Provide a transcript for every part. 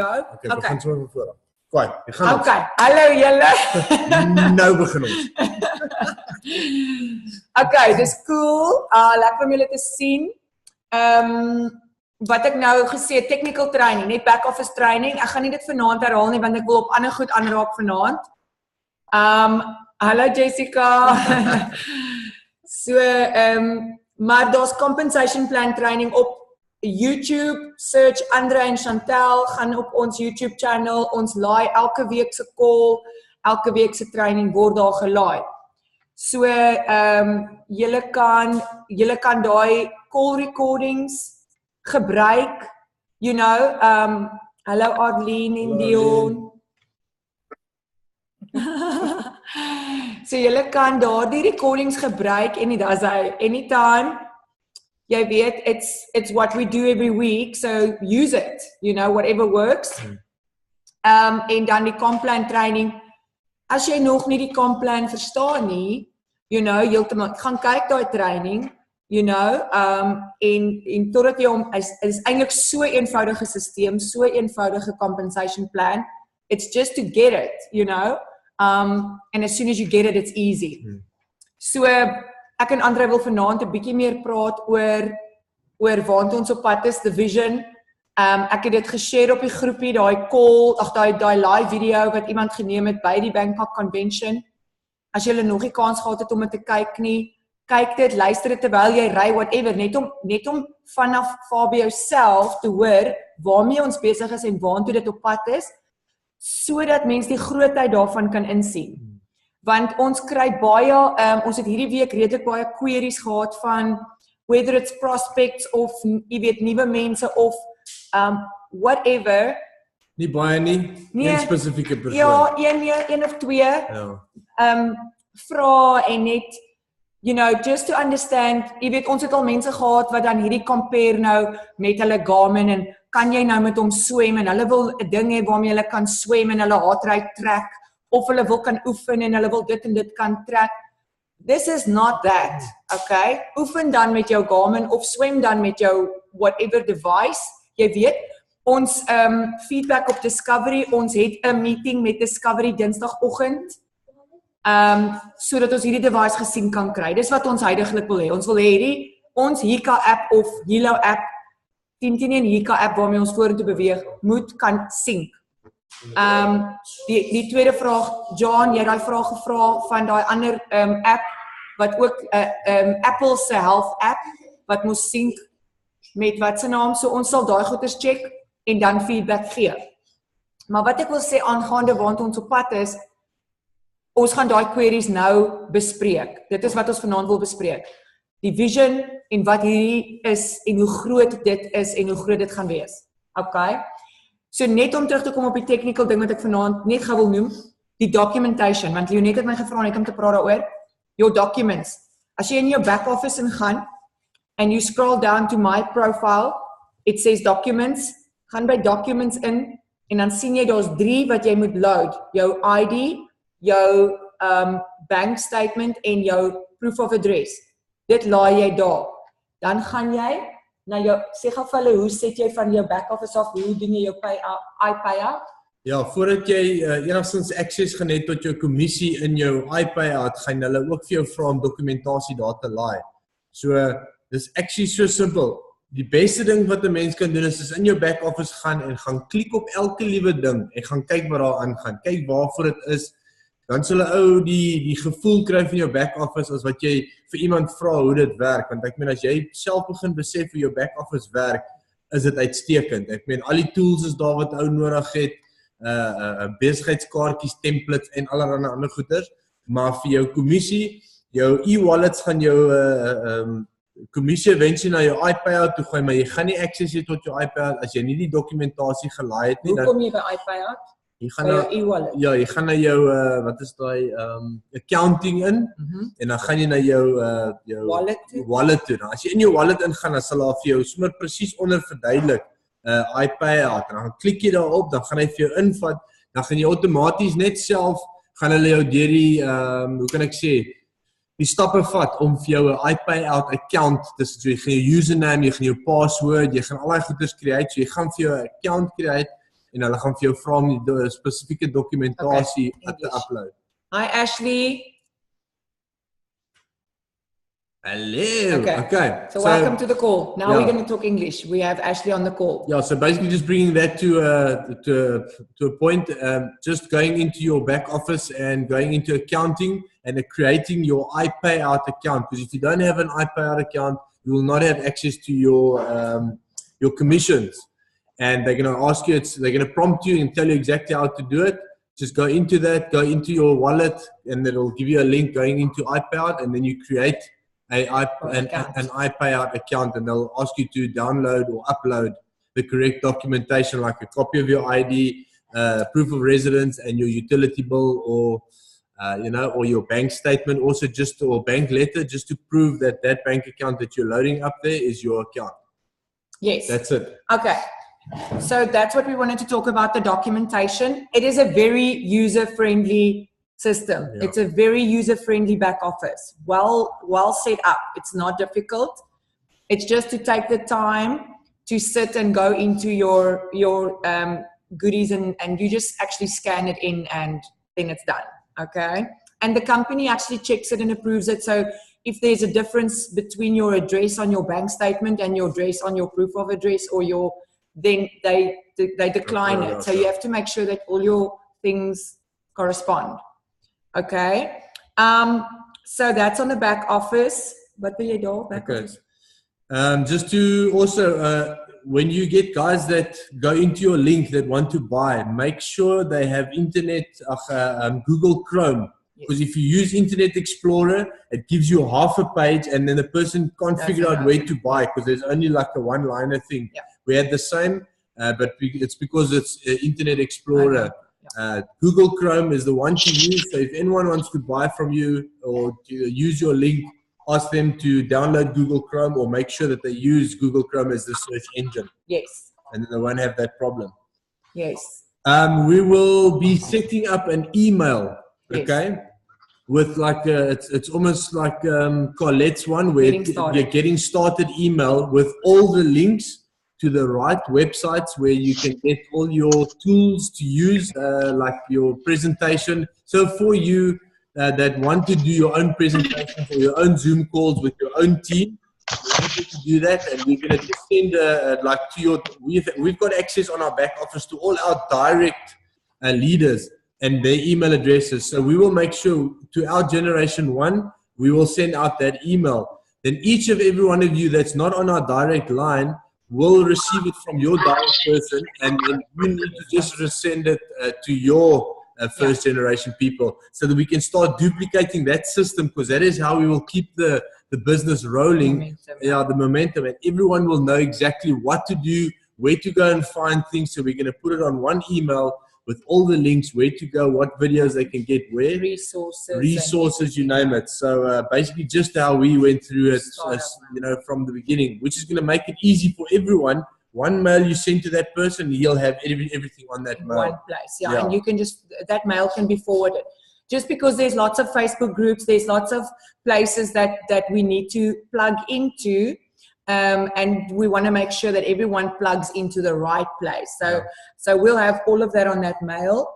Okay, begin sommer van voor af. Kwaai, gaan ons. Okay, hallo julle. Nou begin ons. Okay, dis cool. Lekker om julle te sien. Wat ek nou gesê het, technical training, net back office training. Ek gaan nie dit vanaand herhaal nie, want ek wil op ander goed aanraak vanaand. Hallo Jessica. Maar daar's compensation plan training op YouTube, search Andre en Chantel, gaan op ons YouTube channel, ons laai elke week se call, elke week se training word daar gelaai. So, julle kan daai call recordings gebruik, you know, hallo Arlene en Dion. So julle kan daardie recordings gebruik en dit as anytime. Jy weet, it's what we do every week, so use it, you know, whatever works. En dan die Complan training, as jy nog nie die Complan verstaan nie, you know, gaan kyk daai training, you know, en totdat jy is eintlik so eenvoudige sisteem, so eenvoudige compensation plan, it's just to get it, you know, and as soon as you get it, it's easy. So, ek en Andre wil vanaand 'n bietjie meer praat oor waartoe ons op pad is, the vision. Ek het dit geshare op die groepie, daai live video wat iemand geneem het by die Bangkok Convention. As jy nog nie kans gehad het om dit te kyk nie, kyk dit, luister dit terwyl jy ry, whatever, net om vanaf Fabio self te hoor waarmee ons besig is en waartoe dit op pad is, sodat mense die grootheid daarvan kan insien. Want ons kry baie, ons het hierdie week redelik baie queries gehad van whether it's prospects of, jy weet, nuwe mense of whatever. Nie baie nie, een spesifieke persoon. Ja, een of twee. Ja. Vra en net, you know, just to understand, jy weet, ons het al mense gehad wat dan hierdie compare nou met hulle Garmin en kan jy nou met hom swem en hulle wil 'n ding hê waarmee hulle kan swem en hulle heart rate trek. Of hulle wil kan oefen en hulle wil dit en dit kan trek. This is not that, okay? Oefen dan met jou Garmin of swem dan met jou whatever device. Jy weet, ons feedback op Discovery, ons het 'n meeting met Discovery Dinsdagoggend, sodat ons hierdie device gesien kan kry. Dis wat ons huidiglik wil hê. Ons wil hê ons Hika app of Hilo app, 10 en Hika app waarmee ons vorentoe beweeg, moet kan sync. Die tweede vraag, John, jy het daai vraag gevra van daai ander app wat ook Apple se health app wat moet sync met wat se naam, so ons sal daai goeders check en dan feedback gee. Maar wat ek wil sê aangaande waartoe ons op pad is, ons gaan daai queries nou bespreek. Dit is wat ons vanaand wil bespreek. Die vision en wat hierdie is en hoe groot dit is en hoe groot dit gaan wees. Okay? So net om terug te kom op die technical ding wat ek vanaand net gou wil noem, die documentation, want Leonet het my gevra net om te praat daaroor, your documents. As jy in jou back office ingaan, and you scroll down to my profile, it says documents, gaan by documents in, en dan sien jy daar's 3 wat jy moet load, jou ID, jou bank statement en jou proof of address. Dit laai jy daar. Dan gaan jy na jou, sê gou vir hulle, hoe set jy van jou back office af, hoe doen jy jou iPayout? Ja, voordat jy enigstens access gaan hê tot jou kommissie in jou iPayout, gaan hulle ook vir jou vra om dokumentasie daar te laai. So, dis actually so simpel. Die beste ding wat 'n mens kan doen is in jou back office gaan en gaan klik op elke liewe ding en gaan kyk wat daar aangaan. Kyk waarvoor dit is. Dan sal 'n ou die gevoel kry van jou back office as wat jy vir iemand vra hoe dit werk, want ek meen as jy self begin besef hoe jou back office werk, is dit uitstekend. Ek meen al die tools is daar wat ou nodig het, besigheidskaartjies, templates en allerlei ander goeders, maar vir jou kommissie, jou e-wallets gaan jou kommissie eventueel na jou iPayout toe gooi, maar jy gaan nie access hê tot jou iPayout as jy nie die dokumentasie gelaai het nie. Hoe kom jy by iPayout? Jy gaan na e-wallet. Ja, jy gaan na jou wat is daai accounting in en dan gaan jy na jou wallet toe. Nou, as jy in jou wallet ingaan, dan sal daar vir jou sommer presies onder verduidelik iPayout. En dan klik jy daarop, dan gaan hy vir jou invat, dan gaan jy outomaties net self gaan hulle jou deur die hoe kan ek sê, die stappe vat om vir jou 'n iPayout account, dus so jy gaan jou username, jy gaan jou password, jy gaan al daai goeders create, so jy gaan vir jou 'n account create en hulle gaan vir jou vra om die spesifieke dokumentasie te upload. Hi Ashley. Hello. Okay. So welcome to the call. Now we're going to talk English. We have Ashley on the call. Yeah, so basically just bringing that to a point, just going into your back office and going into accounting and creating your iPayout account. Because if you don't have an iPayout account, you will not have access to your commissions. And they're going to ask you, they're going to prompt you and tell you exactly how to do it. Just go into that, go into your wallet, and it'll give you a link going into iPayout, and then you create an iPayout account, and they'll ask you to download or upload the correct documentation, like a copy of your ID, proof of residence, and your utility bill, or or your bank statement, also or bank letter, just to prove that that bank account that you're loading up there is your account. Yes. That's it. Okay. So that's what we wanted to talk about, the documentation. It is a very user-friendly system. Yeah. It's a very user-friendly back office. Well set up. It's not difficult. It's just to take the time to sit and go into your goodies and you just actually scan it in and then it's done. Okay. And the company actually checks it and approves it. So if there's a difference between your address on your bank statement and your address on your proof of address then they decline it. So you have to make sure that all your things correspond. Okay. So that's on the back office. What will you do? Back office. Just to also, when you get guys that go into your link that want to buy, make sure they have internet, Google Chrome. Because if you use Internet Explorer, it gives you half a page and then the person can't figure out where to buy because there's only like a one-liner thing. Yeah. We had the same, but it's because it's Internet Explorer. Google Chrome is the one to use. So if anyone wants to buy from you or to use your link, ask them to download Google Chrome or make sure that they use Google Chrome as the search engine. Yes. And then they won't have that problem. Yes. We will be setting up an email. Okay, with like it's almost like Colette's one where you're getting started email with all the links to the right websites where you can get all your tools to use, like your presentation. So for you that want to do your own presentations or your own Zoom calls with your own team, we're able to do that, and we're going to send like to your. We've got access on our back office to all our direct leaders and their email addresses. So we will make sure to our generation 1, we will send out that email. Then each of every one of you that's not on our direct line will receive it from your direct person, and then you need to just send it to your first generation people so that we can start duplicating that system, because that is how we will keep the business rolling. The momentum, and everyone will know exactly what to do, where to go and find things. So we're going to put it on one email with all the links, where to go, what videos they can get, where, resources, you name it. So basically just how we went through it, from the beginning, which is going to make it easy for everyone. One mail you send to that person, he'll have everything on that mail. One place, and you can that mail can be forwarded. Just because there's lots of Facebook groups, there's lots of places that we need to plug into. And we want to make sure that everyone plugs into the right place. So we'll have all of that on that mail.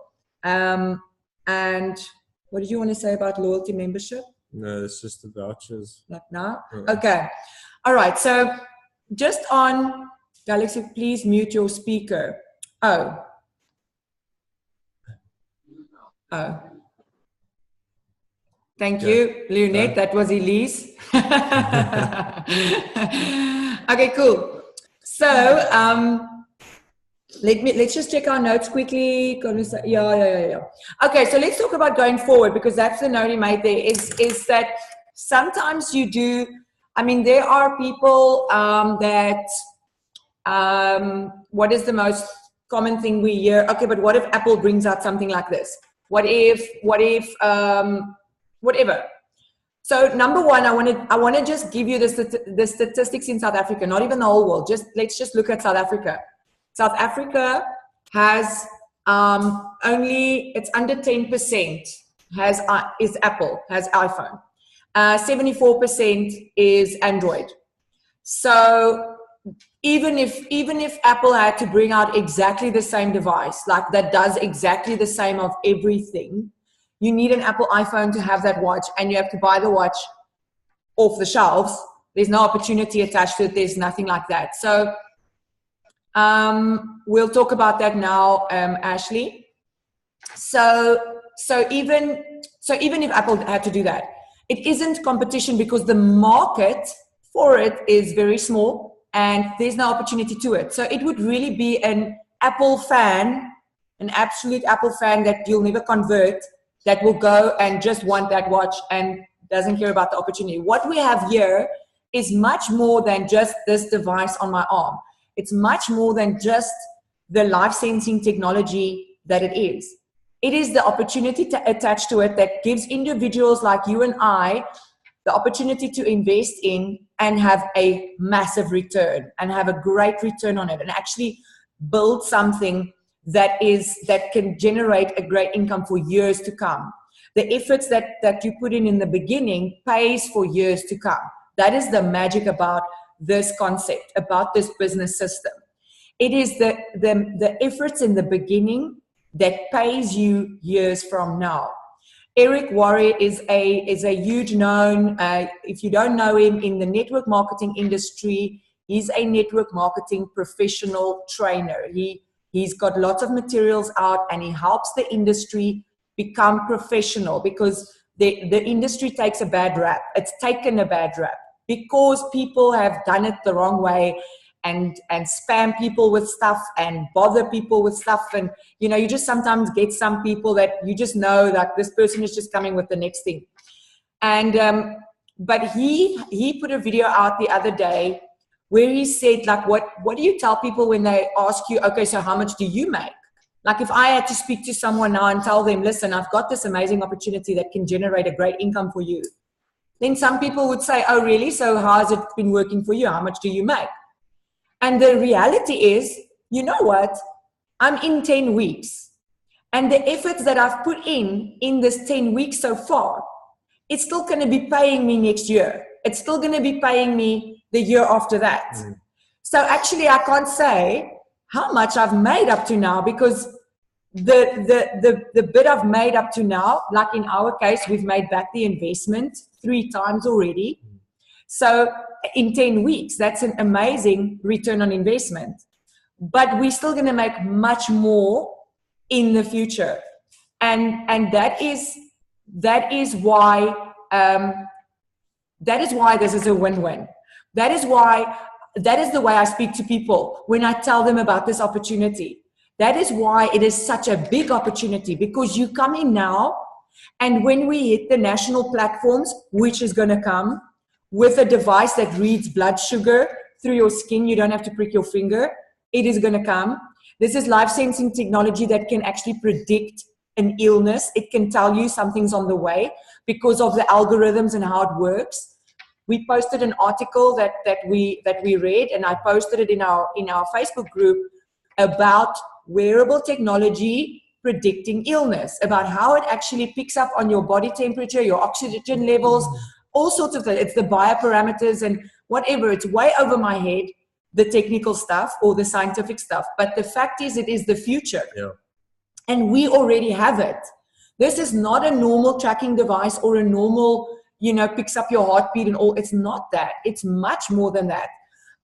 And what did you want to say about loyalty membership? No, it's just the vouchers. Not now? Okay. All right. So just on Galaxy, please mute your speaker. Oh. Thank you, Leonette. That was Elise. Okay, cool. So let's just check our notes quickly. Yeah. Okay, so let's talk about going forward, because that's the note he made there. Is that sometimes you do. I mean, there are people that. What is the most common thing we hear? Okay, but what if Apple brings out something like this? What if whatever. So number one, I want to just give you the statistics in South Africa, not even the whole world. Let's just look at South Africa. South Africa has it's under 10% is Apple, has iPhone. 74% is Android. So even if Apple had to bring out exactly the same device, like that does exactly the same of everything, you need an Apple iPhone to have that watch, and you have to buy the watch off the shelves. There's no opportunity attached to it. There's nothing like that. So we'll talk about that now, Ashley. So even if Apple had to do that, it isn't competition because the market for it is very small and there's no opportunity to it. So it would really be an Apple fan, an absolute Apple fan that you'll never convert, that will go and just want that watch and doesn't care about the opportunity. What we have here is much more than just this device on my arm. It's much more than just the life sensing technology that it is. It is the opportunity to attach to it that gives individuals like you and I the opportunity to invest in and have a massive return and have a great return on it and actually build something that can generate a great income for years to come. The efforts that you put in the beginning pays for years to come. That is the magic about this concept, about this business system. It is the efforts in the beginning that pays you years from now. Eric Worre is a huge known, if you don't know him, in the network marketing industry, he's a network marketing professional trainer. He's got lots of materials out and he helps the industry become professional because the industry takes a bad rap. It's taken a bad rap because people have done it the wrong way and spam people with stuff and bother people with stuff. And, you know, you just sometimes get some people that you just know that this person is just coming with the next thing. And, but he put a video out the other day where he said, like, what do you tell people when they ask you, okay, so how much do you make? Like if I had to speak to someone now and tell them, listen, I've got this amazing opportunity that can generate a great income for you. Then some people would say, oh, really? So how has it been working for you? How much do you make? And the reality is, you know what? I'm in 10 weeks. And the efforts that I've put in this 10 weeks so far, it's still going to be paying me next year. It's still going to be paying me the year after that. Mm. So actually, I can't say how much I've made up to now because the bit I've made up to now, like in our case, we've made back the investment 3 times already. So in 10 weeks, that's an amazing return on investment. But we're still going to make much more in the future. And that is why this is a win-win. That is the way I speak to people when I tell them about this opportunity. That is why it is such a big opportunity, because you come in now, and when we hit the national platforms, which is going to come, with a device that reads blood sugar through your skin, you don't have to prick your finger, it is going to come. This is life sensing technology that can actually predict an illness. It can tell you something's on the way because of the algorithms and how it works. We posted an article that we read, and I posted it in our Facebook group about wearable technology predicting illness, about how it actually picks up on your body temperature, your oxygen levels, all sorts of things. It's the bioparameters and whatever. It's way over my head, the technical stuff or the scientific stuff. But the fact is, it is the future. Yeah. And we already have it. This is not a normal tracking device or a normal, picks up your heartbeat and all. It's not that. It's much more than that.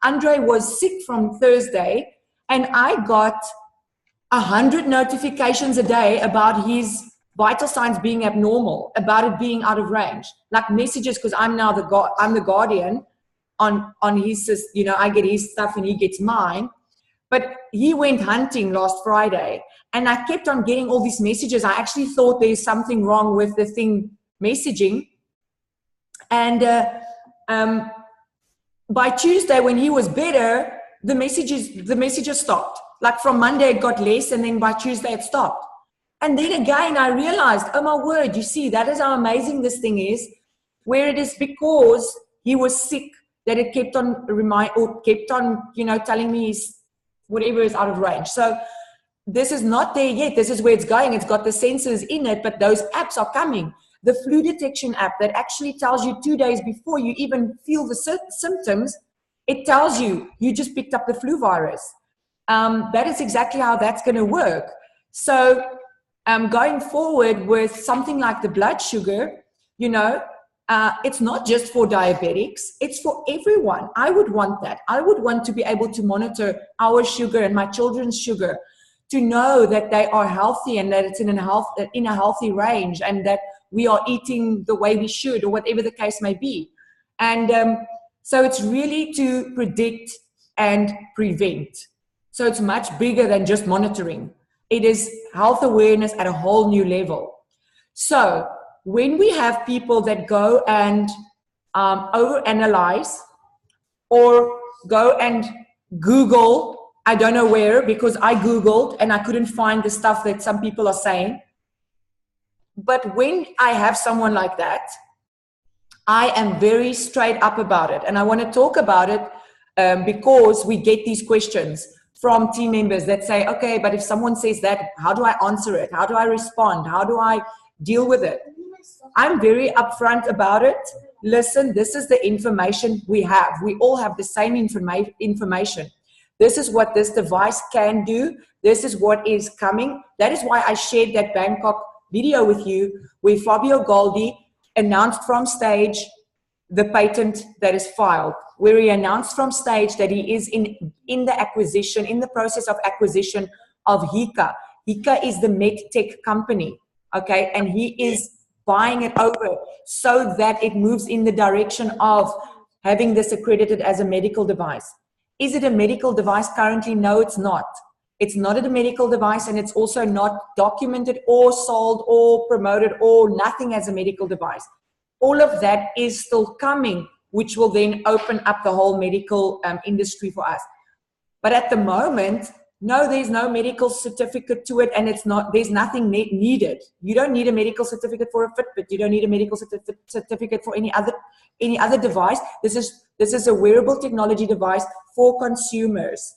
Andre was sick from Thursday, and I got 100 notifications a day about his vital signs being abnormal, about it being out of range, like messages, because I'm now I'm the guardian on his, I get his stuff and he gets mine. But he went hunting last Friday, and I kept on getting all these messages. I actually thought there's something wrong with the thing messaging. And by Tuesday, when he was better, the messages stopped. Like from Monday, it got less, and then by Tuesday, it stopped. And then again, I realized, oh my word, you see, that is how amazing this thing is, where it is because he was sick that it kept on telling me whatever is out of range. So this is not there yet. This is where it's going. It's got the sensors in it, but those apps are coming. The flu detection app that actually tells you 2 days before you even feel the symptoms, it tells you, you just picked up the flu virus. That is exactly how that's going to work. So going forward with something like the blood sugar, you know, it's not just for diabetics, it's for everyone. I would want that. I would want to be able to monitor our sugar and my children's sugar, to know that they are healthy and that it's in a healthy range, and that we are eating the way we should, or whatever the case may be. And so it's really to predict and prevent. So it's much bigger than just monitoring. It is health awareness at a whole new level. So when we have people that go and overanalyze, or go and Google, I don't know where, because I Googled and I couldn't find the stuff that some people are saying. But when I have someone like that, I am very straight up about it. And I want to talk about it because we get these questions from team members that say, okay, but if someone says that, how do I answer it? How do I respond? How do I deal with it? I'm very upfront about it. Listen, this is the information we have. We all have the same information. This is what this device can do. This is what is coming. That is why I shared that Bangkok video with you, where Fabio Galdi announced from stage the patent that is filed, where he announced from stage that he is in the acquisition, in the process of acquisition of Hika. Hika is the med tech company, okay? And he is buying it over so that it moves in the direction of having this accredited as a medical device. Is it a medical device currently? No, it's not. It's not a medical device, and it's also not documented or sold or promoted or nothing as a medical device. All of that is still coming, which will then open up the whole medical industry for us. But at the moment, no, there's no medical certificate to it, and there's nothing needed. You don't need a medical certificate for a Fitbit. You don't need a medical certificate for any other device. This is a wearable technology device for consumers.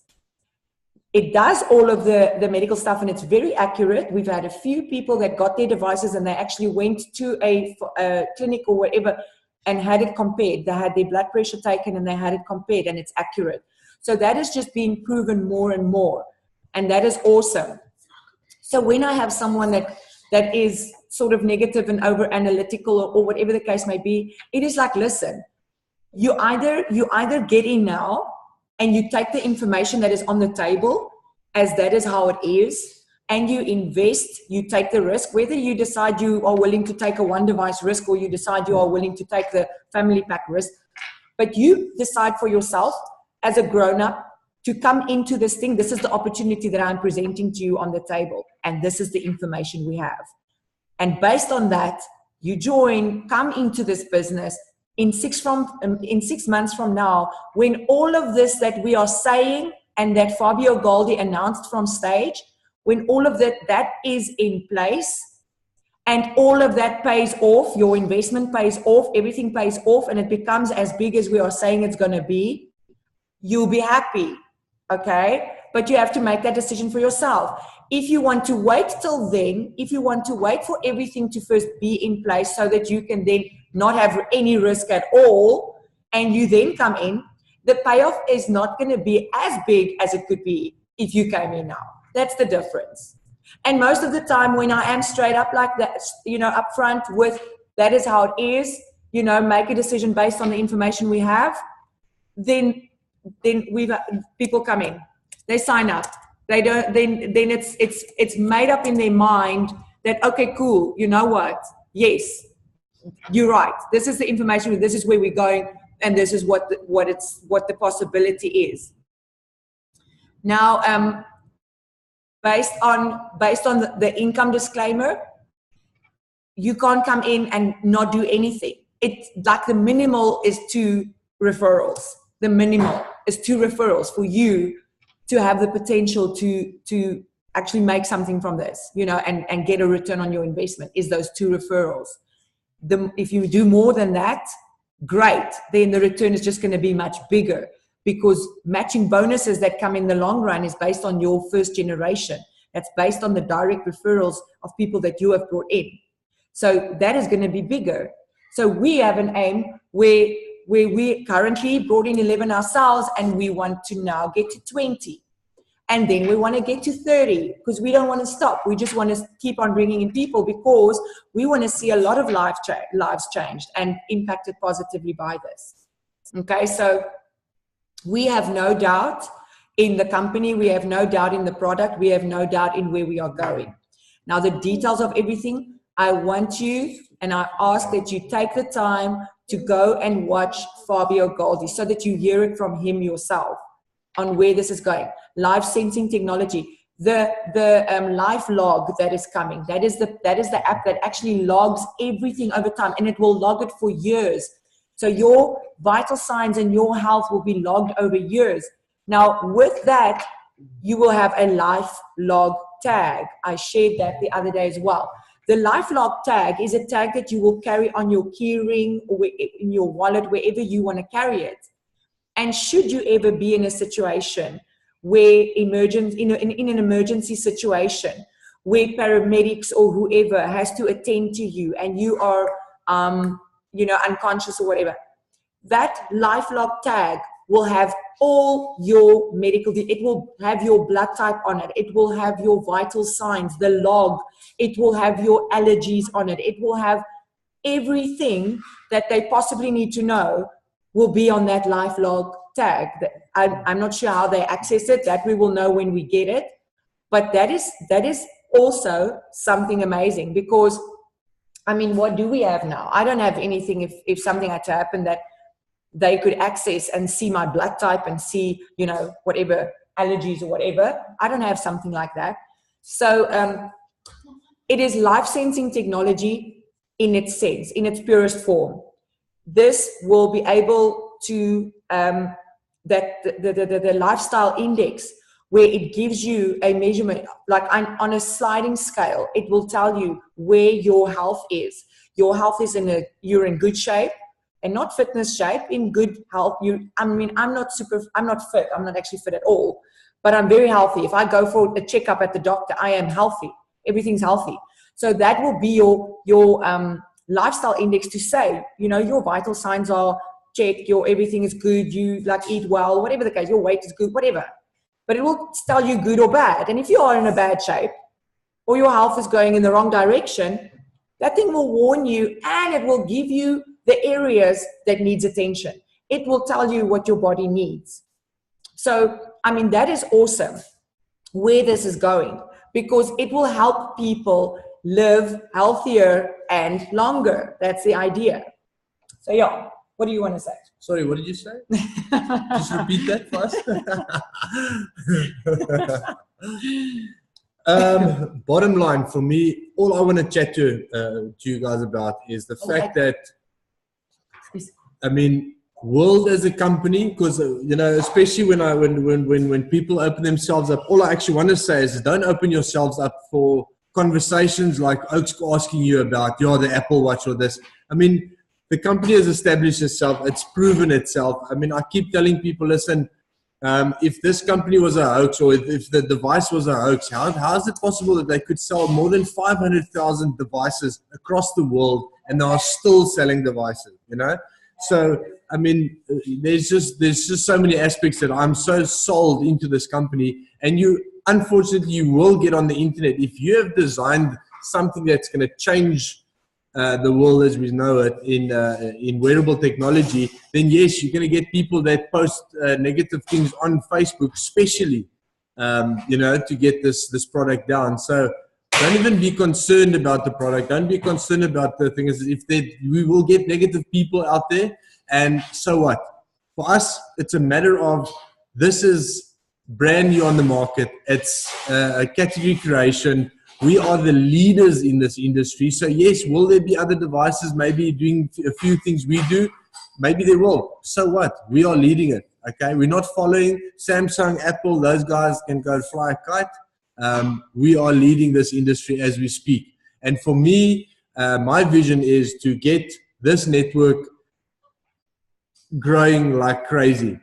It does all of the medical stuff, and it's very accurate. We've had a few people that got their devices and they actually went to a clinic or whatever and had it compared. They had their blood pressure taken and they had it compared, and it's accurate. So that is just being proven more and more, and that is awesome. So when I have someone that is sort of negative and over analytical or whatever the case may be, it is like, listen, you either get in now and you take the information that is on the table as that is how it is, and you invest, you take the risk, whether you decide you are willing to take a one device risk or you decide you are willing to take the family pack risk, but you decide for yourself as a grown-up to come into this thing. This is the opportunity that I'm presenting to you on the table, and this is the information we have. And based on that, you come into this business in 6 months from now, when all of this that we are saying and that Fabio Galdi announced from stage, when all of that is in place and all of that pays off, your investment pays off, everything pays off, and it becomes as big as we are saying it's going to be, you'll be happy, okay? But you have to make that decision for yourself. If you want to wait till then, if you want to wait for everything to first be in place so that you can then not have any risk at all, and you then come in, the payoff is not going to be as big as it could be if you came in now. That's the difference. And most of the time when I am straight up like that, up front with that is how it is, make a decision based on the information we have, then we've people come in, they sign up. They don't. Then it's made up in their mind that, okay, cool. You know what? Yes, you're right. This is the information. This is where we're going, and this is what the possibility is. Now, based on the income disclaimer, you can't come in and not do anything. It's like the minimal is 2 referrals. The minimal is 2 referrals for you to have the potential to actually make something from this, and get a return on your investment, is those 2 referrals. If you do more than that, great. Then the return is just going to be much bigger, because matching bonuses that come in the long run is based on your first generation. That's based on the direct referrals of people that you have brought in. So that is going to be bigger. So we have an aim where where we currently brought in 11 ourselves, and we want to now get to 20. And then we want to get to 30 because we don't want to stop. We just want to keep on bringing in people because we want to see a lot of lives changed and impacted positively by this. Okay, so we have no doubt in the company, we have no doubt in the product, we have no doubt in where we are going. Now, the details of everything, I want you and I ask that you take the time to go and watch Fabio Goldi so that you hear it from him yourself on where this is going. Live sensing technology, the life log that is coming, that is the app that actually logs everything over time, and it will log it for years. So your vital signs and your health will be logged over years. Now, with that, you will have a life log tag. I shared that the other day as well. The life log tag is a tag that you will carry on your key ring or in your wallet, wherever you want to carry it. And should you ever be in a situation where in an emergency situation where paramedics or whoever has to attend to you and you are unconscious or whatever, that LifeLog tag will have all your medical, it will have your blood type on it, it will have your vital signs, the log, it will have your allergies on it, it will have everything that they possibly need to know will be on that LifeLog tag. I'm not sure how they access it, that we will know when we get it, but that is also something amazing because, I mean, what do we have now? I don't have anything if something had to happen that they could access and see my blood type and see, whatever allergies or whatever. I don't have something like that. So it is life sensing technology in its sense, in its purest form. This will be able to, the lifestyle index, where it gives you a measurement, like on a sliding scale, it will tell you where your health is. Your health is you're in good shape, and not fitness shape, in good health. I'm not fit. I'm not actually fit at all, but I'm very healthy. If I go for a checkup at the doctor, I am healthy. Everything's healthy. So that will be your lifestyle index to say, your vital signs are checked, your everything is good, you eat well, whatever the case, your weight is good, whatever. But it will tell you good or bad. And if you are in a bad shape or your health is going in the wrong direction, that thing will warn you, and it will give you the areas that needs attention. It will tell you what your body needs. So, that is awesome where this is going, because it will help people live healthier and longer. That's the idea. So yeah, what do you want to say? Sorry, what did you say? Just repeat that first. Bottom line for me, all I want to chat to you guys about is the fact that, World as a company, because especially when people open themselves up, all I actually want to say is don't open yourselves up for conversations like Oak's asking you about, the Apple Watch or this. The company has established itself, it's proven itself. I keep telling people, listen, if this company was a hoax, or if the device was a hoax, how is it possible that they could sell more than 500,000 devices across the world and they are still selling devices, So, there's just so many aspects that I'm so sold into this company. And unfortunately, you will get on the internet. If you have designed something that's going to change the world as we know it in wearable technology, then yes, you're going to get people that post negative things on Facebook, especially, to get this product down. So don't even be concerned about the product. Don't be concerned about the thing. We will get negative people out there. And so what? For us, it's a matter of, this is brand new on the market. It's a category creation. We are the leaders in this industry. So yes, will there be other devices maybe doing a few things we do? Maybe there will. So what? We are leading it. Okay. We're not following Samsung, Apple. Those guys can go fly a kite. We are leading this industry as we speak. And for me, my vision is to get this network growing like crazy.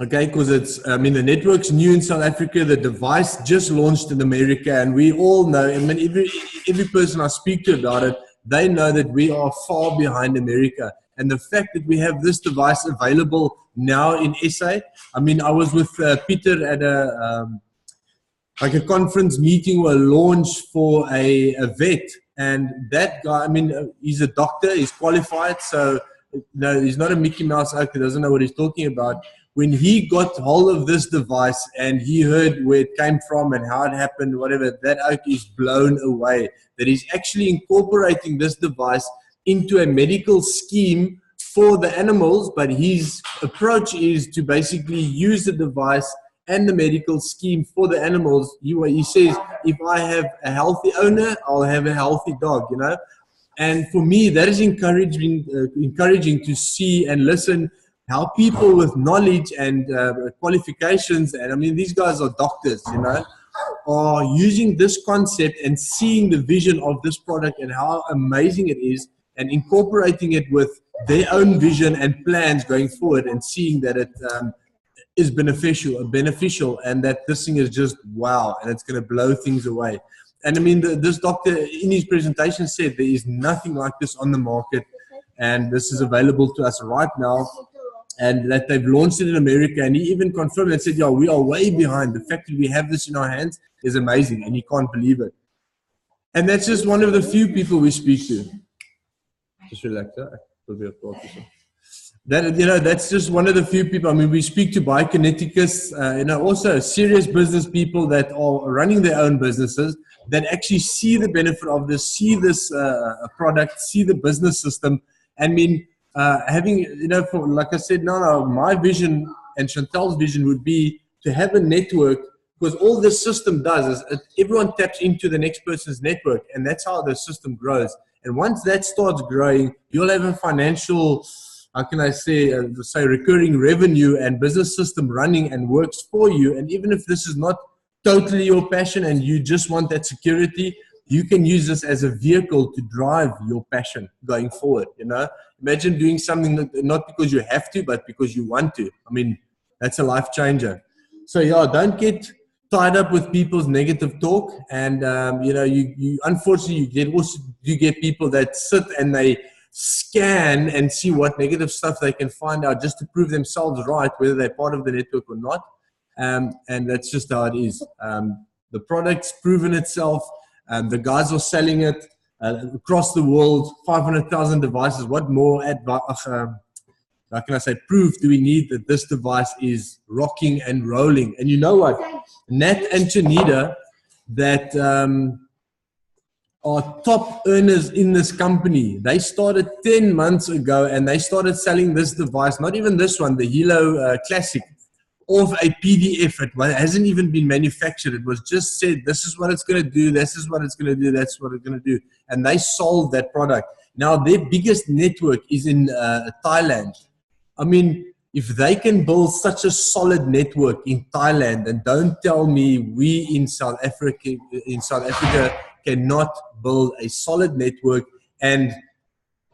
Okay, because the network's new in South Africa. The device just launched in America, and we all know, every person I speak to about it, they know that we are far behind America. And the fact that we have this device available now in SA, I mean, I was with Peter at a conference meeting or a launch for a vet, and that guy, I mean, he's a doctor, he's qualified, so no, he's not a Mickey Mouse actor, doesn't know what he's talking about. When he got hold of this device and he heard where it came from and how it happened, whatever, that oak is blown away. That he's actually incorporating this device into a medical scheme for the animals, but his approach is to basically use the device and the medical scheme for the animals. He says, if I have a healthy owner, I'll have a healthy dog, you know. And for me, that is encouraging to see and listen how people with knowledge and qualifications, and I mean, these guys are doctors, you know, are using this concept and seeing the vision of this product and how amazing it is, and incorporating it with their own vision and plans going forward, and seeing that it is beneficial, and that this thing is just wow, and it's going to blow things away. And I mean, this doctor in his presentation said there is nothing like this on the market, and this is available to us right now, and that they've launched it in America. And he even confirmed and said, yeah, we are way behind. The fact that we have this in our hands is amazing, and he can't believe it. And that's just one of the few people we speak to. Just relax, huh? That, you know, that's just one of the few people. I mean, we speak to biokineticus, you know, also serious business people that are running their own businesses, that actually see the benefit of this, see this product, see the business system. I mean, having, you know, for, like I said, no, my vision and Chantal's vision would be to have a network, because all this system does is everyone taps into the next person's network, and that's how the system grows. And once that starts growing, you'll have a financial, how can I say recurring revenue and business system running and works for you. And even if this is not totally your passion and you just want that security, you can use this as a vehicle to drive your passion going forward. You know, imagine doing something that, not because you have to, but because you want to. I mean, that's a life changer. So yeah, don't get tied up with people's negative talk. And you know, you unfortunately you get people that sit and they scan and see what negative stuff they can find out just to prove themselves right, whether they're part of the network or not. And that's just how it is. The product's proven itself. The guys are selling it across the world, 500,000 devices. What more how can I say, proof do we need that this device is rocking and rolling? And you know what? Nat and Janita, that are top earners in this company. They started 10 months ago, and they started selling this device, not even this one, the Hilo Classic, of a PDF. It hasn't even been manufactured. It was just said, this is what it's going to do, this is what it's going to do, that's what it's going to do. And they sold that product. Now, their biggest network is in Thailand. I mean, if they can build such a solid network in Thailand, and don't tell me we in South Africa cannot build a solid network and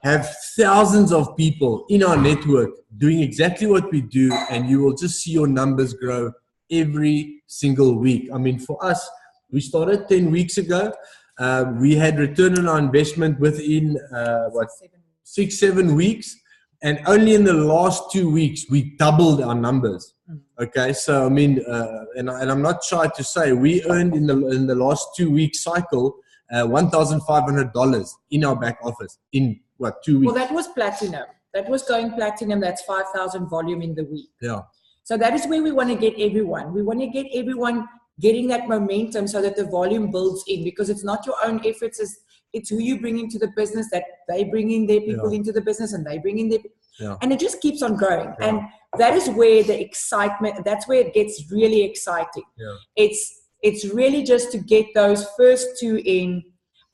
have thousands of people in our network doing exactly what we do, and you will just see your numbers grow every single week. I mean, for us, we started 10 weeks ago. We had return on our investment within, 6-7 weeks. And only in the last 2 weeks, we doubled our numbers. Okay, so I mean, and I'm not shy to say, we earned in the last 2 week cycle $1,500 in our back office in what, 2 weeks? Well, that was platinum. That was going platinum. That's 5,000 volume in the week. Yeah. So that is where we want to get everyone. We want to get everyone getting that momentum so that the volume builds in, because it's not your own efforts. It's who you bring into the business, that they bring in their people into the business, and they bring in their, and it just keeps on growing. Yeah. And that is where the excitement, that's where it gets really exciting. Yeah. It's really just to get those first two in,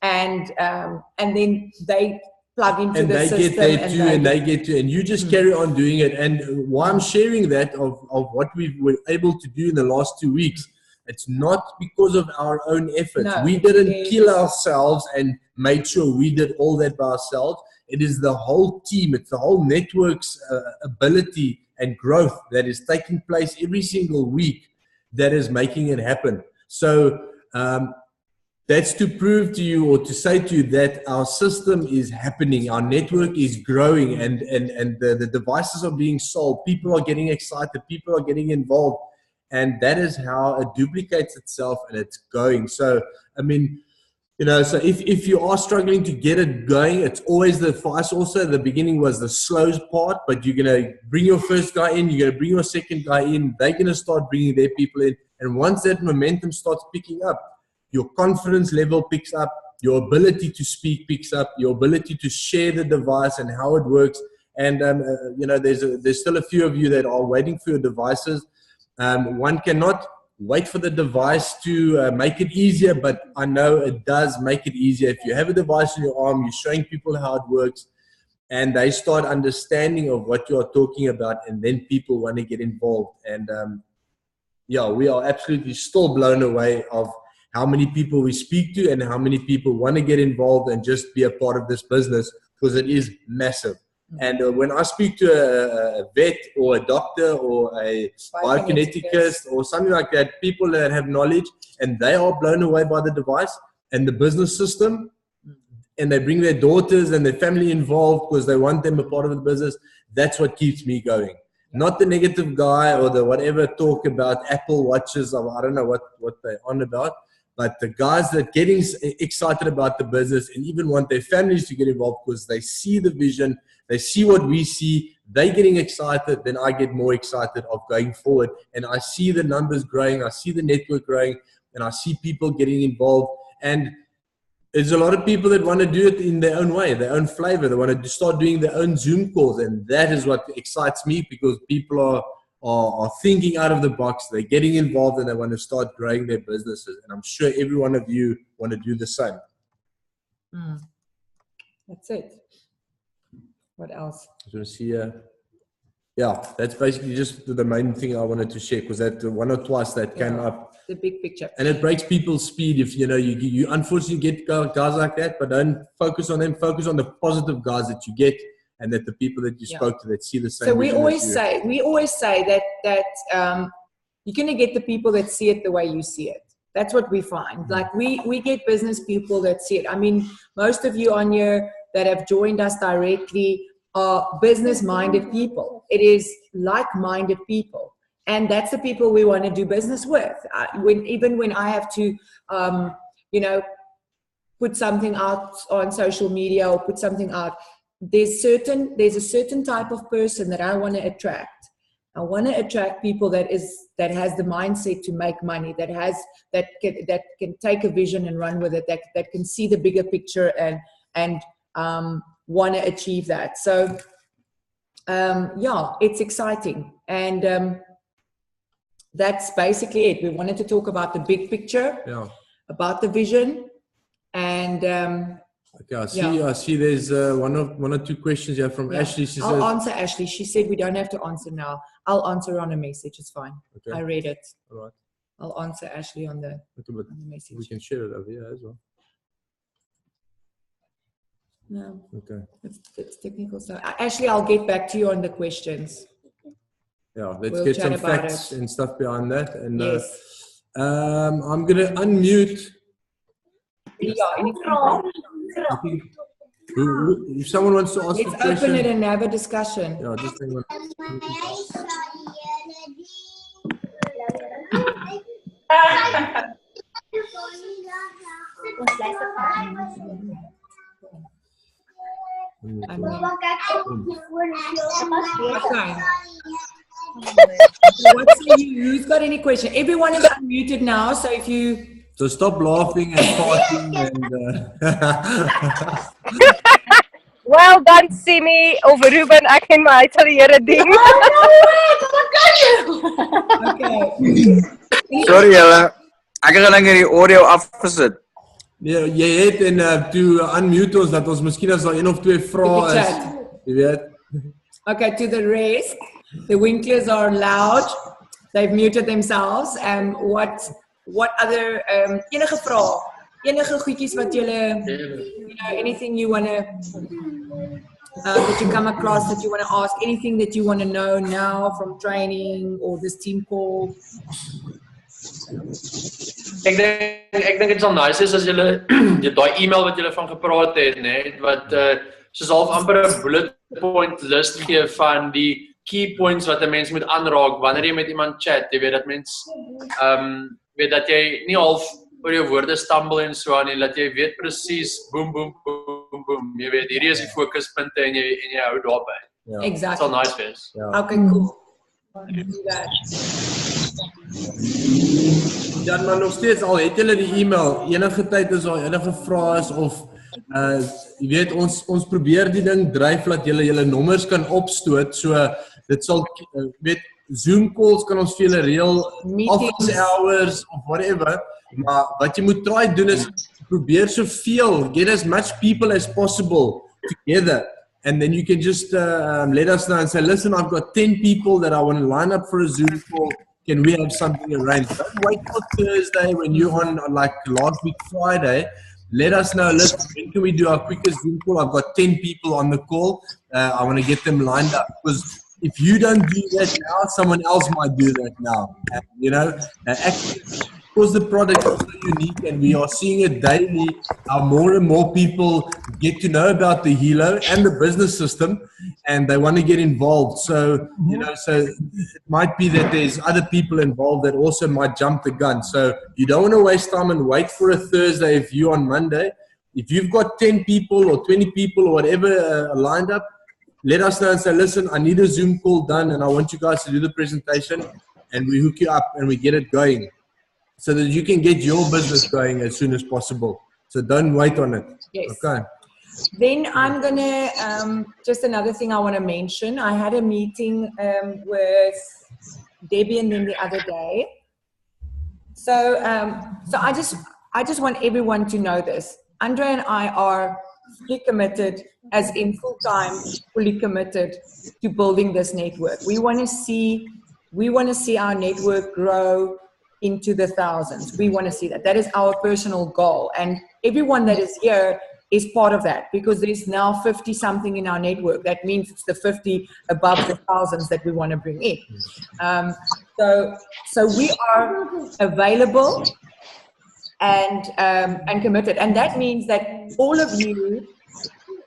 and then they plug into the system. And they get to, and you just carry on doing it. And why I'm sharing that of what we were able to do in the last 2 weeks, it's not because of our own efforts. No, we didn't kill ourselves and made sure we did all that by ourselves. It is the whole team. It's the whole network's ability and growth that is taking place every single week that is making it happen. So that's to prove to you or to say to you that our system is happening, our network is growing, and the devices are being sold. People are getting excited, people are getting involved, and that is how it duplicates itself and it's going. So, I mean, so if you are struggling to get it going, it's always for us also, the beginning was the slow part, but you're going to bring your first guy in, you're going to bring your second guy in, they're going to start bringing their people in. And once that momentum starts picking up, your confidence level picks up, your ability to speak picks up, your ability to share the device and how it works. And, there's still a few of you that are waiting for your devices. One cannot wait for the device to make it easier, but I know it does make it easier. If you have a device in your arm, you're showing people how it works, and they start understanding of what you are talking about, and then people want to get involved. And we are absolutely still blown away of how many people we speak to and how many people want to get involved and just be a part of this business, because it is massive. And when I speak to a vet or a doctor or a biokineticist or something like that, people that have knowledge and they are blown away by the device and the business system, and they bring their daughters and their family involved because they want them a part of the business, that's what keeps me going. Not the negative guy or the whatever talk about Apple watches, or I don't know what they're on about, but the guys that getting excited about the business and even want their families to get involved because they see the vision, they see what we see, they getting excited, then I get more excited of going forward. And I see the numbers growing, I see the network growing, and I see people getting involved. And there's a lot of people that want to do it in their own way, their own flavor. They want to start doing their own Zoom calls. And that is what excites me, because people are thinking out of the box. They're getting involved and they want to start growing their businesses. And I'm sure every one of you want to do the same. That's it. What else? I want to see that's basically just the main thing I wanted to share, because that one or twice that came up. The big picture. And it breaks people's speed if, you unfortunately get guys like that, but don't focus on them. Focus on the positive guys that you get, and that the people that you spoke to that see the same. So we always say that you're going to get the people that see it the way you see it. That's what we find. Like we get business people that see it. I mean, most of you on here that have joined us directly are business-minded people. It is like-minded people. And that's the people we want to do business with. Even when I have to, put something out on social media or put something out, there's a certain type of person that I want to attract. I want to attract people that has the mindset to make money, that can take a vision and run with it, that can see the bigger picture and want to achieve that. So, it's exciting. And that's basically it. We wanted to talk about the big picture, about the vision. And okay, I see there's one or two questions here from Ashley. I'll answer Ashley. She said we don't have to answer now. I'll answer on a message. It's fine. Okay. I read it. All right. I'll answer Ashley on the message. We can share it over here as well. No. Okay. It's technical. So Ashley, I'll get back to you on the questions. Yeah, let's get some facts and stuff behind that. And yes. I'm going to unmute. If someone wants to ask a question. Let's open it and have a discussion. Yeah, just hang on. Who's got any question? Everyone is unmuted now, so if you... So stop laughing and farting and... Well done, Simi. Over Ruben, ek en my sal die Here dien. Okay. Sorry julle. Ek het gelang hierdie audio afgesit. Ja, jy het en toe unmute ons dat ons miskien as daar een of twee vrae is. Jy weet. Okay, to the rest. The Winklers are loud. They've muted themselves. What other enige vrae? Enige goedjies wat julle anything you want to that you come across that you want to ask, anything that you want to know now from training or this team call? Ek dink dit sal nice is as julle daai e-mail wat julle van gepraat het, nê, wat soos half amper 'n bullet point list gee van die key points wat 'n mens moet aanraak wanneer jy met iemand chat. Jy weet dat mens weet dat jy nie half oor jou woorde stumble en so aan nie, dat jy weet presies boom boom boom boom. Jy weet hierdie is die fokuspunte en jy hou daarby. Ja. Dit Exactly. sal nice wees. Ja. Okay, cool. Do that. Ja, maar nog steeds al het julle die e-mail, enige tyd as daar enige vrae is of jy weet ons probeer die ding dryf dat julle nommers kan opstoot, so dit sal weet Zoom calls kan ons vir julle reël, office hours of whatever, maar wat jy moet try doen is probeer soveel, get as much people as possible together. And then you can just let us know and say, listen, I've got 10 people that I want to line up for a Zoom call. Can we have something arranged? Don't wait for Thursday when you're on like last week Friday. Let us know, listen, when can we do our quickest Zoom call? I've got 10 people on the call. I want to get them lined up. Because if you don't do that now, someone else might do that now. And, you know, actually, because the product is so unique and we are seeing it daily, how more and more people get to know about the Hilo and the business system and they want to get involved. So, you know, so it might be that there's other people involved that also might jump the gun. So you don't want to waste time and wait for a Thursday if you're on Monday. If you've got 10 people or 20 people or whatever lined up, let us know and say, listen, I need a Zoom call done and I want you guys to do the presentation, and we hook you up and we get it going, so that you can get your business going as soon as possible. So don't wait on it. Yes. Okay. Then I'm gonna, just another thing I wanna mention. I had a meeting with Debbie and them the other day. So I just want everyone to know this. Andre and I are fully committed, as in full-time, fully committed to building this network. We wanna see our network grow into the thousands. We want to see that. That is our personal goal. And everyone that is here is part of that, because there's now 50 something in our network. That means it's the 50 above the thousands that we want to bring in. So we are available and committed. And that means that all of you,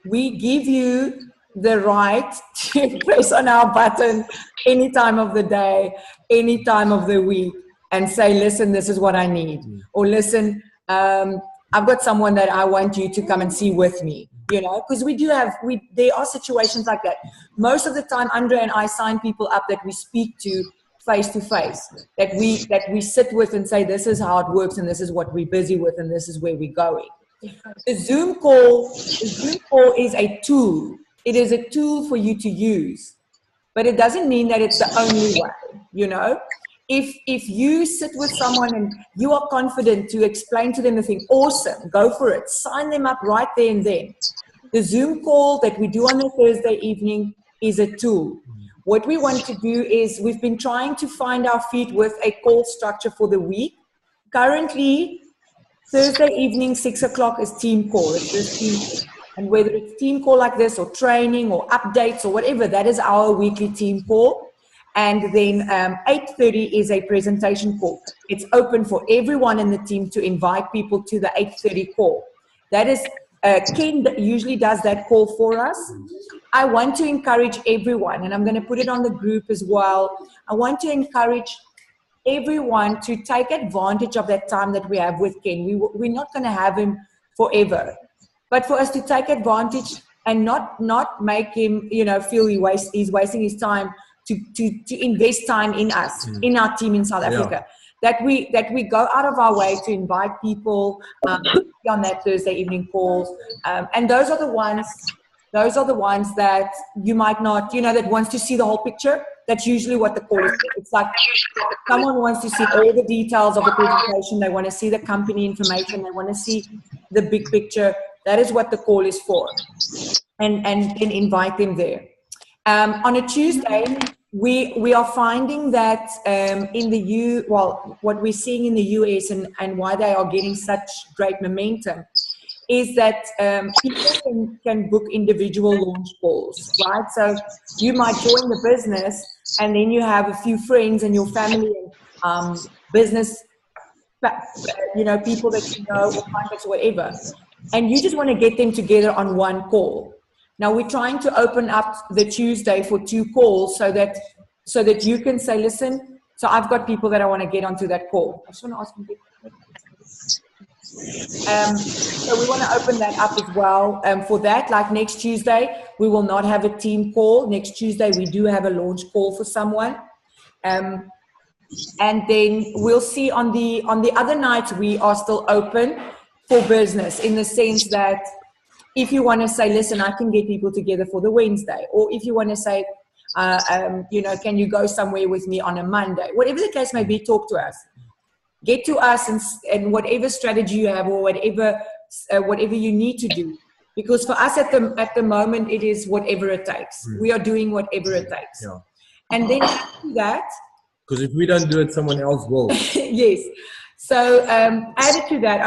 we give you the right to press on our button any time of the day, any time of the week, and say, listen, this is what I need. Or listen, I've got someone that I want you to come and see with me. You know, because there are situations like that. Most of the time, Andre and I sign people up that we speak to face, that we sit with and say, this is how it works and this is what we're busy with and this is where we're going. The Zoom call is a tool. It is a tool for you to use, but it doesn't mean that it's the only way, you know? If you sit with someone and you are confident to explain to them the thing, awesome, go for it. Sign them up right there and then. The Zoom call that we do on a Thursday evening is a tool. What we want to do is we've been trying to find our feet with a call structure for the week. Currently, Thursday evening, 6 o'clock is team call. It's just team call. And whether it's team call like this or training or updates or whatever, that is our weekly team call. And then 8:30 is a presentation call. It's open for everyone in the team to invite people to the 8:30 call. That is, Ken usually does that call for us. I want to encourage everyone, and I'm going to put it on the group as well. I want to encourage everyone to take advantage of that time that we have with Ken. We're not going to have him forever, but for us to take advantage and not make him, you know, feel he's wasting his time. To invest time in us, in our team in South Africa, that we go out of our way to invite people on that Thursday evening calls, and those are the ones that you might not, you know, that wants to see the whole picture. That's usually what the call is. It's like someone wants to see all the details of the presentation. They want to see the company information. They want to see the big picture. That is what the call is for, and then invite them there. On a Tuesday, we are finding that what we're seeing in the US and why they are getting such great momentum is that people can book individual launch calls, right? So you might join the business and then you have a few friends and your family and business people that you know or contacts or whatever, and you just want to get them together on one call. Now we're trying to open up the Tuesday for 2 calls so that you can say, listen, so I've got people that I want to get onto that call. I just want to ask you. So we want to open that up as well. For that, like next Tuesday, we will not have a team call. Next Tuesday, we do have a launch call for someone. And then we'll see on the other nights, we are still open for business, in the sense that if you want to say, listen, I can get people together for the Wednesday, or if you want to say, can you go somewhere with me on a Monday? Whatever the case may be, talk to us. Get to us and whatever strategy you have, or whatever you need to do. Because for us at the moment, it is whatever it takes. We are doing whatever it takes. Yeah. And then after that, because if we don't do it, someone else will. yes. So added to that,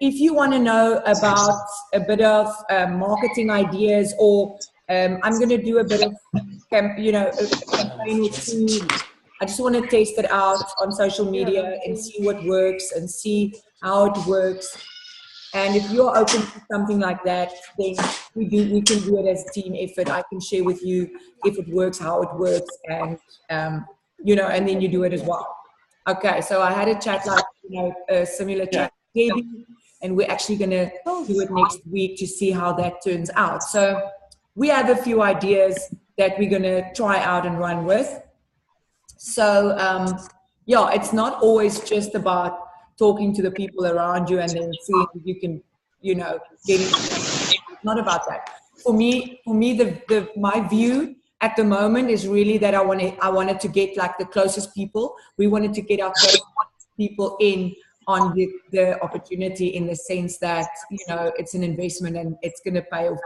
if you want to know about a bit of marketing ideas, or I'm going to do a bit of, a campaign or two. I just want to test it out on social media and see what works and see how it works. And if you're open to something like that, then we can do it as a team effort. I can share with you if it works, how it works, and and then you do it as well. Okay, so I had a chat a similar chat with Debbie, and we're actually going to do it next week to see how that turns out. So we have a few ideas that we're going to try out and run with. So, it's not always just about talking to the people around you and then seeing if you can, get into it. It's not about that. For me, my view at the moment is really that I wanted to get like the closest people. We wanted to get our closest people in on the opportunity, in the sense that, it's an investment and it's going to pay off.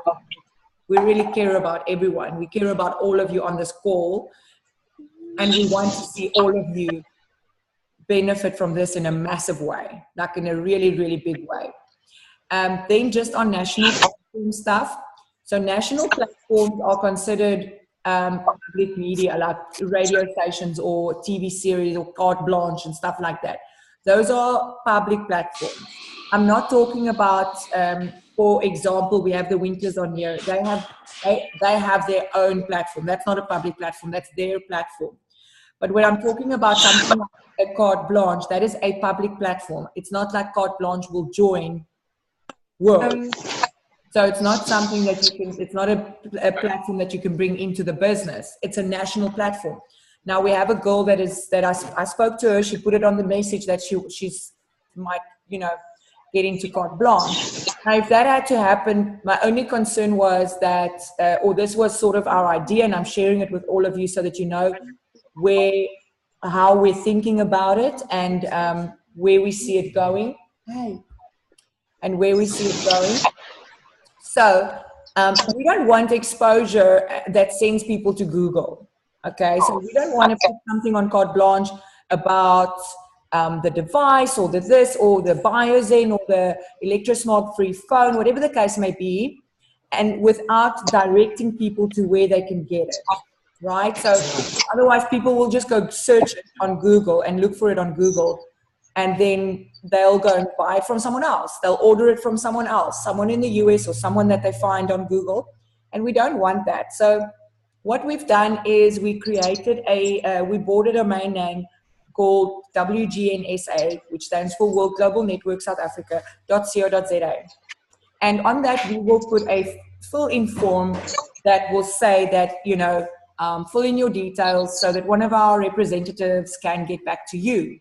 We really care about everyone. We care about all of you on this call. And we want to see all of you benefit from this in a massive way, like in a really, really big way. Then just on national platform stuff. So national platforms are considered public media, like radio stations or TV series or carte blanche and stuff like that. Those are public platforms. I'm not talking about, for example, we have the Winklers on here. They have their own platform. That's not a public platform. That's their platform. But when I'm talking about something like a carte blanche, that is a public platform. It's not like carte blanche will join World. So it's not something that it's not a platform that you can bring into the business. It's a national platform. Now we have a girl that I spoke to her. She put it on the message that she's might, get into carte blanche. Now, if that had to happen, my only concern was that, or this was sort of our idea, and I'm sharing it with all of you so that you know how we're thinking about it, and where we see it going. And where we see it going. So we don't want exposure that sends people to Google. Okay, so we don't want to put something on carte blanche about the device or the this or the BioZen or the ElectroSmart free phone, whatever the case may be, and without directing people to where they can get it. Right? So otherwise people will just go search it on Google and look for it on Google, and then they'll go and buy it from someone else. They'll order it from someone else, someone in the US or someone that they find on Google, and we don't want that. So what we've done is we created we bought a domain name called WGNSA, which stands for World Global Network South Africa.co.za. And on that, we will put a fill-in form that will say that, fill in your details so that one of our representatives can get back to you.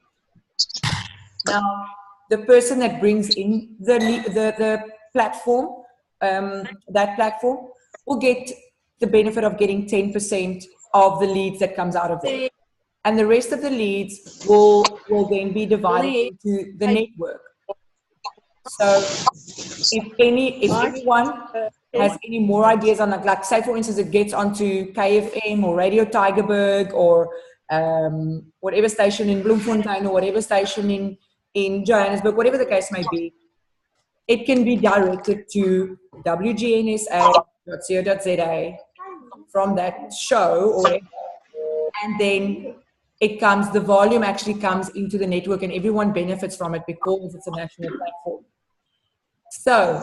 Now, the person that brings in the platform, that platform, will get the benefit of getting 10% of the leads that comes out of it. And the rest of the leads will then be divided into the network. So if anyone has any more ideas on like say for instance it gets onto KFM or Radio Tygerberg or whatever station in Bloemfontein or whatever station in Johannesburg, whatever the case may be, it can be directed to WGNSA.co.za from that show, and then the volume actually comes into the network and everyone benefits from it because it's a national platform. So,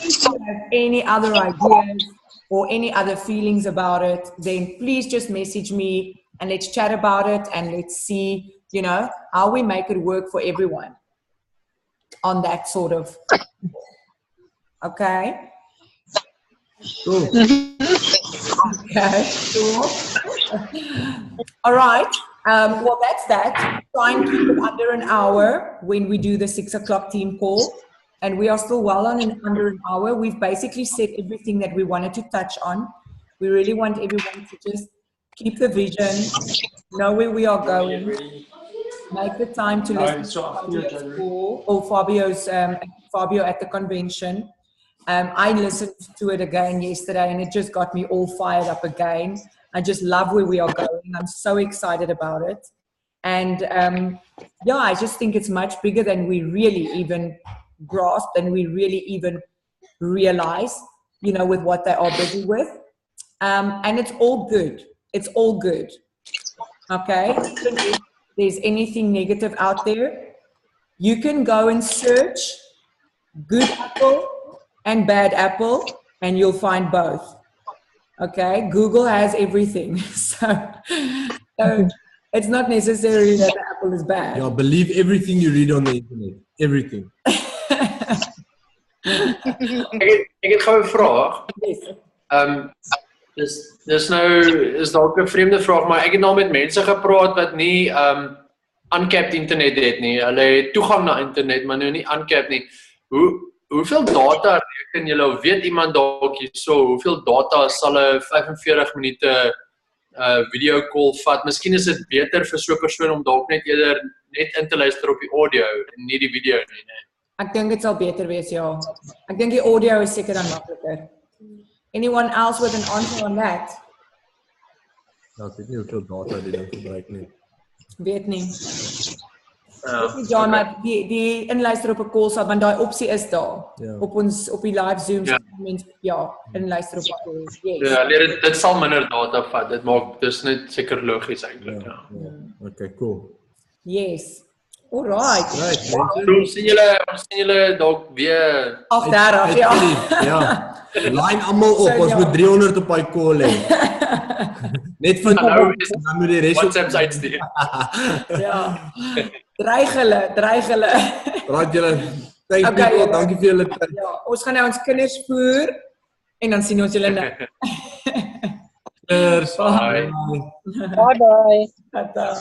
if you have any other ideas or any other feelings about it, then please just message me and let's chat about it and let's see, how we make it work for everyone on that sort of, okay? Cool. Okay, cool. All right. Well, that's that. Try and keep it under an hour when we do the 6 o'clock team call. And we are still well on under an hour. We've basically said everything that we wanted to touch on. We really want everyone to just keep the vision, know where we are going, make the time to listen to Fabio's call, or Fabio at the convention. I listened to it again yesterday and it just got me all fired up again. I just love where we are going. I'm so excited about it. And I just think it's much bigger than we really even grasp and we really even realize, with what they are busy with. And it's all good. It's all good. Okay? Even if there's anything negative out there, you can go and search good apple and bad apple and you'll find both. Okay? Google has everything. So it's not necessarily that the apple is bad. Yeah, believe everything you read on the internet. Everything. Ek het gou 'n vraag. Yes. Dis dalk 'n vreemde vraag, maar ek het nou met mense gepraat wat nie uncapped internet het nie. Hulle het toegang na internet, maar nou nie uncapped nie. Hoeveel data reken julle of weet iemand dalk hierso? Hoeveel data sal 'n 45 minute video call vat? Miskien is dit beter vir so 'n persoon om dalk net in te luister op die audio en nie die video nie, né? Ek dink dit sal beter wees, ja. Ek dink die audio is seker dan makliker. Anyone else with an answer on that? Ja, ek weet nie hoeveel data die ding gebruik nie. Weet nie. John, maar die inluister op 'n call sal, want daai opsie is daar. Ja. Op die live Zoom mense inluister op 'n call. Yes. Ja, dit sal minder data vat. Dis net seker logies eintlik, ja. Okay, cool. Yes. Alright. Right, Ons sien julle dalk weer 8:30, ja. Ja. Line almal op, ons moet 300 op daai call hê. Net van nou dan moet die res op WhatsApp uitstuur. Ja. Dreig hulle. Raad julle. Thank Okay, you. julle. Dankie vir julle tyd. Ja, ons gaan nou ons kinders voer en dan sien ons julle nou. Cheers. Bye. Bye bye. Tata.